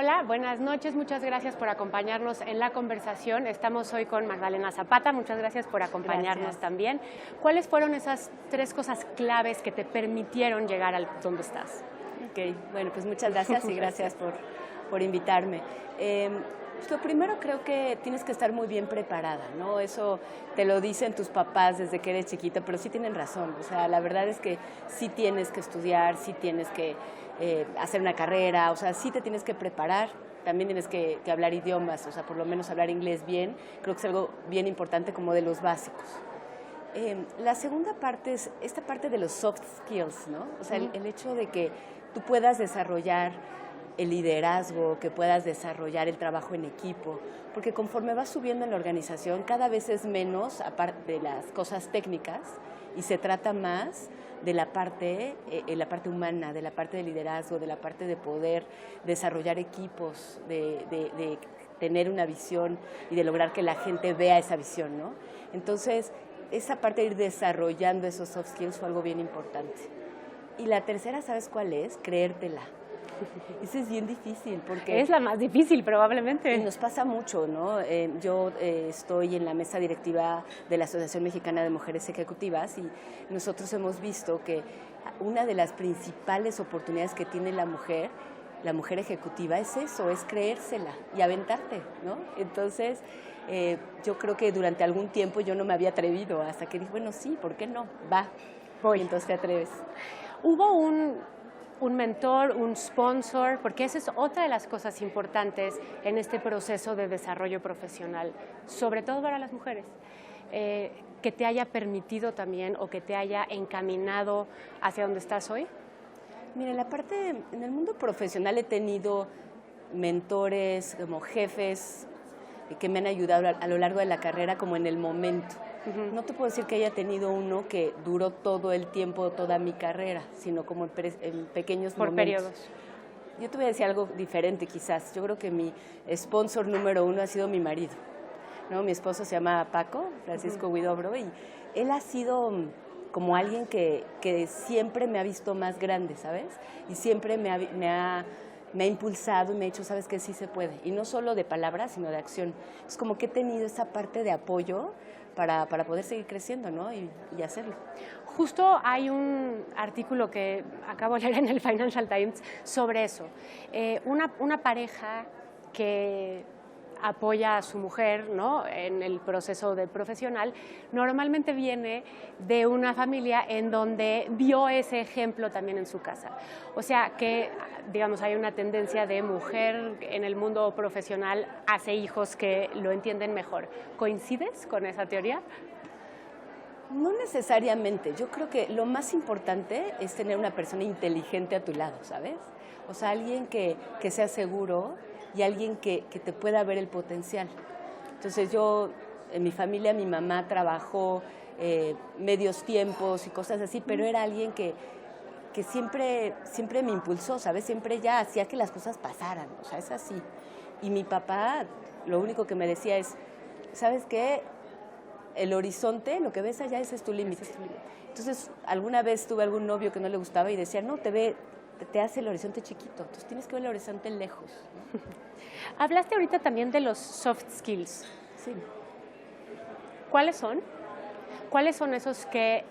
Hola, buenas noches, muchas gracias por acompañarnos en la conversación. Estamos hoy con Magdalena Zapata, muchas gracias por acompañarnos también. ¿Cuáles fueron esas tres cosas claves que te permitieron llegar al donde estás? Ok, bueno, pues muchas gracias y gracias por invitarme. Lo primero creo que tienes que estar muy bien preparada, ¿no? Eso te lo dicen tus papás desde que eres chiquita, pero sí tienen razón. O sea, la verdad es que sí tienes que estudiar, sí tienes que hacer una carrera, o sea, sí te tienes que preparar. También tienes que hablar idiomas, o sea, por lo menos hablar inglés bien. Creo que es algo bien importante como de los básicos. La segunda parte es esta parte de los soft skills, ¿no? O sea, el hecho de que tú puedas desarrollar el liderazgo, que puedas desarrollar el trabajo en equipo, porque conforme vas subiendo en la organización, cada vez es menos, aparte de las cosas técnicas, y se trata más de la parte humana, de la parte de liderazgo, de la parte de poder desarrollar equipos, de tener una visión y de lograr que la gente vea esa visión, ¿no? Entonces, esa parte de ir desarrollando esos soft skills fue algo bien importante. Y la tercera, ¿sabes cuál es? Creértela. Eso es bien difícil porque... Es la más difícil probablemente. Y nos pasa mucho, ¿no? Yo estoy en la mesa directiva de la Asociación Mexicana de Mujeres Ejecutivas y nosotros hemos visto que una de las principales oportunidades que tiene la mujer ejecutiva es eso, es creérsela y aventarte, ¿no? Entonces, yo creo que durante algún tiempo yo no me había atrevido hasta que dije, bueno, sí, ¿por qué no? Va, voy. Entonces te atreves. ¿Hubo un mentor, un sponsor? Porque esa es otra de las cosas importantes en este proceso de desarrollo profesional, sobre todo para las mujeres, que te haya permitido también o que te haya encaminado hacia donde estás hoy. Mira, en el mundo profesional he tenido mentores, como jefes, que me han ayudado a lo largo de la carrera, como en el momento. No te puedo decir que haya tenido uno que duró todo el tiempo, toda mi carrera, sino como en pequeños momentos. Por periodos. Yo te voy a decir algo diferente quizás. Yo creo que mi sponsor número uno ha sido mi marido, ¿no? Mi esposo se llama Paco, Francisco Huidobro, y él ha sido como alguien que siempre me ha visto más grande, ¿sabes? Y siempre me ha impulsado y me ha dicho, sabes que sí se puede. Y no solo de palabras, sino de acción. Es como que he tenido esa parte de apoyo para poder seguir creciendo, ¿no? Y hacerlo. Justo hay un artículo que acabo de leer en el Financial Times sobre eso. Una pareja que apoya a su mujer, ¿no?, en el proceso de profesional, normalmente viene de una familia en donde vio ese ejemplo también en su casa. O sea que, digamos, hay una tendencia de mujer en el mundo profesional hace hijos que lo entienden mejor. ¿Coincides con esa teoría? No necesariamente. Yo creo que lo más importante es tener una persona inteligente a tu lado, ¿sabes? O sea, alguien que sea seguro y alguien que te pueda ver el potencial. Entonces yo, en mi familia, mi mamá trabajó medios tiempos y cosas así, pero era alguien que siempre me impulsó, ¿sabes? Siempre ya hacía que las cosas pasaran, o sea, es así. Y mi papá, lo único que me decía es, ¿sabes qué? El horizonte, lo que ves allá, ese es tu límite. Entonces, alguna vez tuve algún novio que no le gustaba y decía, no, te hace el horizonte chiquito, entonces tienes que ver el horizonte lejos, ¿no? Hablaste ahorita también de los soft skills. Sí. ¿Cuáles son? ¿Cuáles son esos que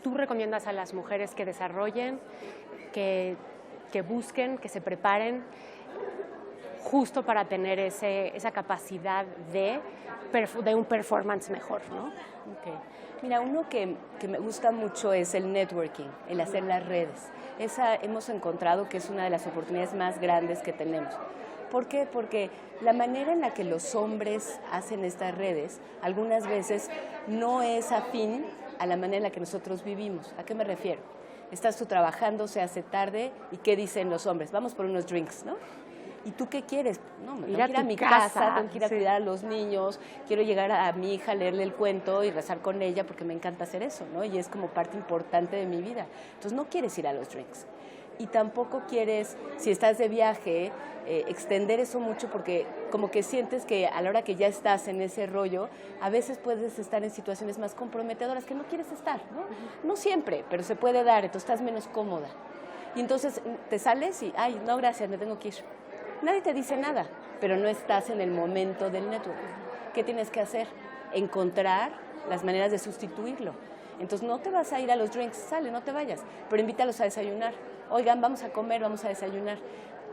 tú recomiendas a las mujeres que desarrollen, que busquen, que se preparen justo para tener esa capacidad de un performance mejor, ¿no? Okay. Mira, uno que me gusta mucho es el networking, el hacer las redes. Esa hemos encontrado que es una de las oportunidades más grandes que tenemos. ¿Por qué? Porque la manera en la que los hombres hacen estas redes algunas veces no es afín a la manera en la que nosotros vivimos. ¿A qué me refiero? Estás tú trabajando, se hace tarde, ¿y qué dicen los hombres? Vamos por unos drinks, ¿no? ¿Y tú qué quieres? No, me tengo que ir a mi casa, tengo que ir a cuidar a los niños, quiero llegar a mi hija, leerle el cuento y rezar con ella porque me encanta hacer eso, ¿no? Y es como parte importante de mi vida. Entonces no quieres ir a los drinks. Y tampoco quieres, si estás de viaje, extender eso mucho porque como que sientes que a la hora que ya estás en ese rollo, a veces puedes estar en situaciones más comprometedoras que no quieres estar, ¿no? No siempre, pero se puede dar, entonces estás menos cómoda. Y entonces te sales y, ay, no, gracias, me tengo que ir. nadie te dice nada, pero no estás en el momento del network. ¿Qué tienes que hacer? Encontrar las maneras de sustituirlo. Entonces no te vas a ir a los drinks, sale, no te vayas, pero invítalos a desayunar. Oigan, vamos a comer, vamos a desayunar,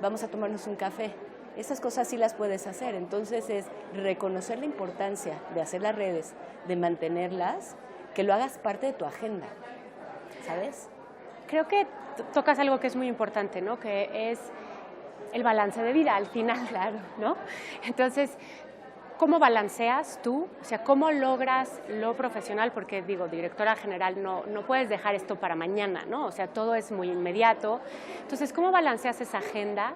vamos a tomarnos un café. Esas cosas sí las puedes hacer. Entonces es reconocer la importancia de hacer las redes, de mantenerlas, que lo hagas parte de tu agenda, ¿sabes? Creo que tocas algo que es muy importante, ¿no? Que es el balance de vida al final, claro, ¿no? Entonces, ¿cómo balanceas tú? O sea, ¿cómo logras lo profesional? Porque digo, directora general, no puedes dejar esto para mañana, ¿no? O sea, todo es muy inmediato. Entonces, ¿cómo balanceas esa agenda?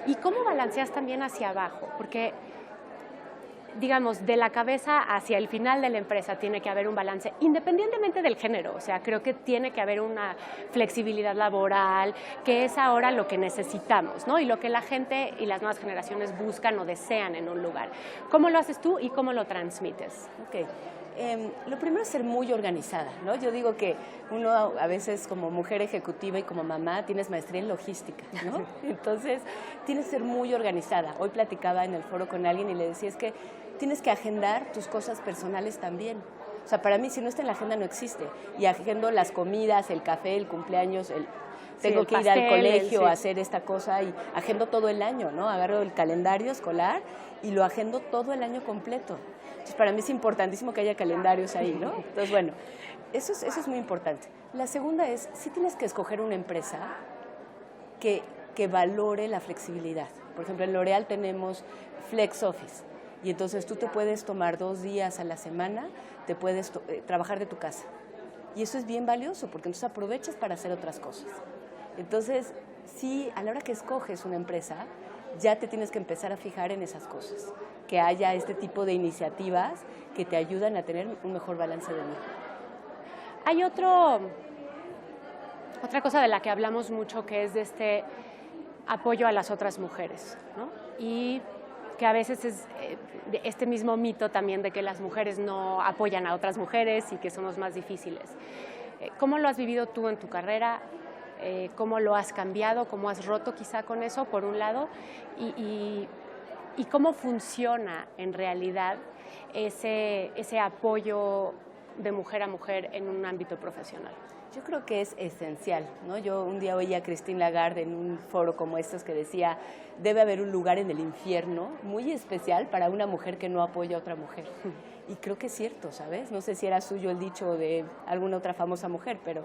¿Y cómo balanceas también hacia abajo? Porque, digamos, de la cabeza hacia el final de la empresa tiene que haber un balance, independientemente del género. O sea, creo que tiene que haber una flexibilidad laboral, que es ahora lo que necesitamos, ¿no? Y lo que la gente y las nuevas generaciones buscan o desean en un lugar. ¿Cómo lo haces tú y cómo lo transmites? Ok. Lo primero es ser muy organizada, ¿no? Yo digo que uno a veces como mujer ejecutiva y como mamá tienes maestría en logística, ¿no? Entonces tienes que ser muy organizada. Hoy platicaba en el foro con alguien y le decía, es que tienes que agendar tus cosas personales también. O sea, para mí si no está en la agenda no existe. Y agendo las comidas, el café, el cumpleaños, tengo que ir al colegio a hacer esta cosa y agendo todo el año, ¿no? Agarro el calendario escolar y lo agendo todo el año completo. Entonces, para mí es importantísimo que haya calendarios ahí, ¿no? Entonces, bueno, eso es muy importante. La segunda es, sí tienes que escoger una empresa que valore la flexibilidad. Por ejemplo, en L'Oréal tenemos Flex Office y entonces tú te puedes tomar 2 días a la semana, te puedes trabajar de tu casa. Y eso es bien valioso porque entonces aprovechas para hacer otras cosas. Entonces, sí, a la hora que escoges una empresa, ya te tienes que empezar a fijar en esas cosas, que haya este tipo de iniciativas que te ayudan a tener un mejor balance de vida. Hay otra cosa de la que hablamos mucho, que es de este apoyo a las otras mujeres, ¿no? Y que a veces es este mismo mito también de que las mujeres no apoyan a otras mujeres y que somos más difíciles. ¿Cómo lo has vivido tú en tu carrera? ¿Cómo lo has cambiado? ¿Cómo has roto quizá con eso, por un lado? Y cómo funciona en realidad ese apoyo de mujer a mujer en un ámbito profesional. Yo creo que es esencial, ¿no? Yo un día oí a Christine Lagarde en un foro como estos que decía, debe haber un lugar en el infierno muy especial para una mujer que no apoya a otra mujer. Y creo que es cierto, ¿sabes? No sé si era suyo el dicho de alguna otra famosa mujer, pero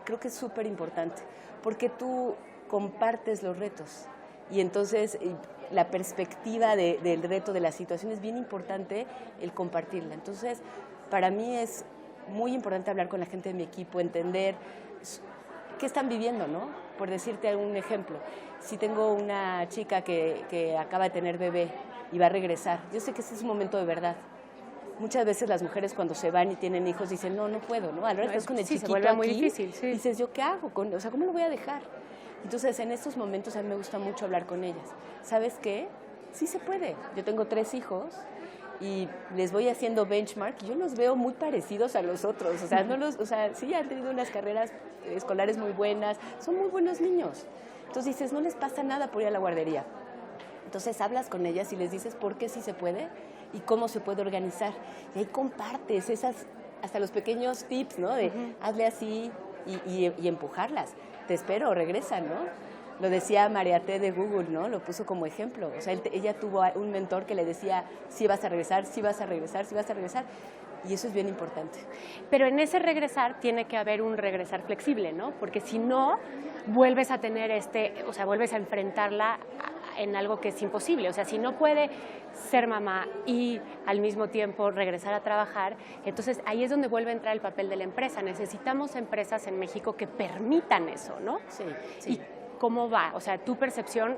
creo que es súper importante, porque tú compartes los retos y entonces la perspectiva del reto, de la situación, es bien importante el compartirla. Entonces, para mí es muy importante hablar con la gente de mi equipo, entender qué están viviendo, ¿no? Por decirte un ejemplo, si tengo una chica que acaba de tener bebé y va a regresar, yo sé que ese es un momento de verdad. Muchas veces las mujeres cuando se van y tienen hijos dicen, no puedo, ¿no? A la hora que estás con el chiquito se vuelve muy aquí, difícil, sí. Dices, ¿yo qué hago? O sea, ¿cómo lo voy a dejar? Entonces, en estos momentos a mí me gusta mucho hablar con ellas. ¿Sabes qué? Sí se puede. Yo tengo 3 hijos y les voy haciendo benchmark y yo los veo muy parecidos a los otros. O sea, sí han tenido unas carreras escolares muy buenas, son muy buenos niños. Entonces dices, no les pasa nada por ir a la guardería. Entonces hablas con ellas y les dices por qué sí se puede y cómo se puede organizar. Y ahí compartes hasta los pequeños tips, ¿no? De hazle así y empujarlas. Te espero, regresa, ¿no? Lo decía María T. de Google, ¿no? Lo puso como ejemplo. O sea, ella tuvo un mentor que le decía, sí vas a regresar, sí vas a regresar, sí vas a regresar. Y eso es bien importante. Pero en ese regresar tiene que haber un regresar flexible, ¿no? Porque si no, vuelves a tener vuelves a enfrentarla en algo que es imposible. O sea, si no puede ser mamá y al mismo tiempo regresar a trabajar, entonces ahí es donde vuelve a entrar el papel de la empresa. Necesitamos empresas en México que permitan eso, ¿no? Sí. ¿Y cómo va? O sea, tu percepción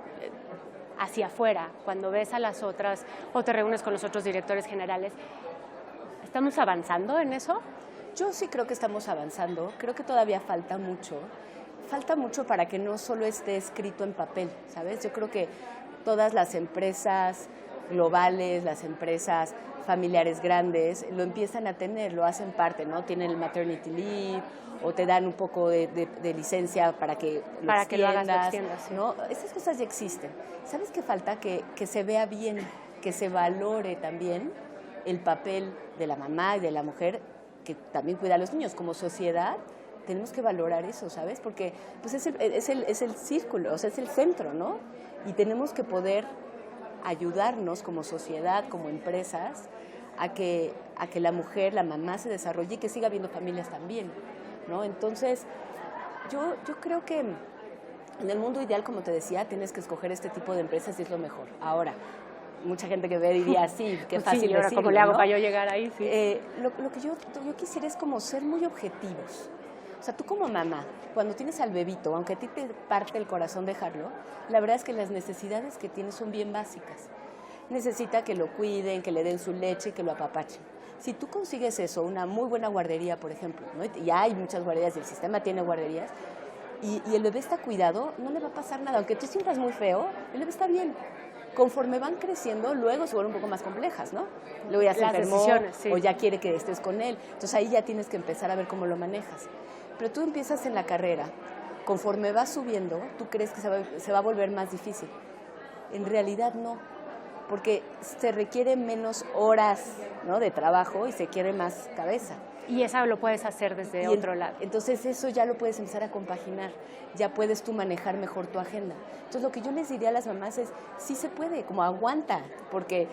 hacia afuera, cuando ves a las otras o te reúnes con los otros directores generales, ¿estamos avanzando en eso? Yo sí creo que estamos avanzando. Creo que todavía falta mucho. Falta mucho para que no solo esté escrito en papel, ¿sabes? Yo creo que todas las empresas globales, las empresas familiares grandes, lo empiezan a tener, lo hacen parte, ¿no? Tienen el maternity leave o te dan un poco de licencia para que lo extiendas, sí. ¿no? Esas cosas ya existen. ¿Sabes qué falta? Que se vea bien, que se valore también el papel de la mamá y de la mujer que también cuida a los niños. Como sociedad tenemos que valorar eso, ¿sabes? Porque pues es el círculo, o sea, es el centro, ¿no? Y tenemos que poder ayudarnos como sociedad, como empresas, a que la mujer, la mamá se desarrolle y que siga habiendo familias también, ¿no? Entonces, yo creo que en el mundo ideal, como te decía, tienes que escoger este tipo de empresas y es lo mejor. Ahora, mucha gente que ve diría, sí, qué fácil sí, ahora decirlo, ¿cómo le hago ¿no? para yo llegar ahí? Sí. Lo que yo quisiera es como ser muy objetivos. O sea, tú como mamá, cuando tienes al bebito, aunque a ti te parte el corazón dejarlo, la verdad es que las necesidades que tienes son bien básicas. Necesita que lo cuiden, que le den su leche, que lo apapachen. Si tú consigues eso, una muy buena guardería, por ejemplo, ¿no? Y hay muchas guarderías, el sistema tiene guarderías, y el bebé está cuidado, no le va a pasar nada. Aunque tú sientas muy feo, el bebé está bien. Conforme van creciendo, luego se vuelven un poco más complejas, ¿no? Luego ya se enfermó, sí, o ya quiere que estés con él. Entonces ahí ya tienes que empezar a ver cómo lo manejas. Pero tú empiezas en la carrera, conforme vas subiendo, tú crees que se va a volver más difícil. En realidad no, porque se requiere menos horas, ¿no?, de trabajo y se quiere más cabeza. Y eso lo puedes hacer desde otro lado. Entonces eso ya lo puedes empezar a compaginar, ya puedes tú manejar mejor tu agenda. Entonces lo que yo les diría a las mamás es, sí se puede, como aguanta, porque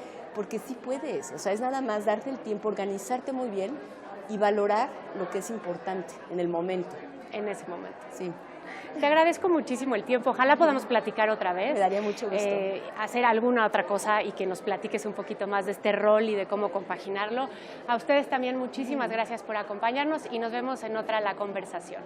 sí puedes. O sea, es nada más darte el tiempo, organizarte muy bien y valorar lo que es importante en el momento. En ese momento. Sí. Te agradezco muchísimo el tiempo. Ojalá podamos platicar otra vez. Me daría mucho gusto. Hacer alguna otra cosa y que nos platiques un poquito más de este rol y de cómo compaginarlo. A ustedes también muchísimas gracias por acompañarnos y nos vemos en otra La Conversación.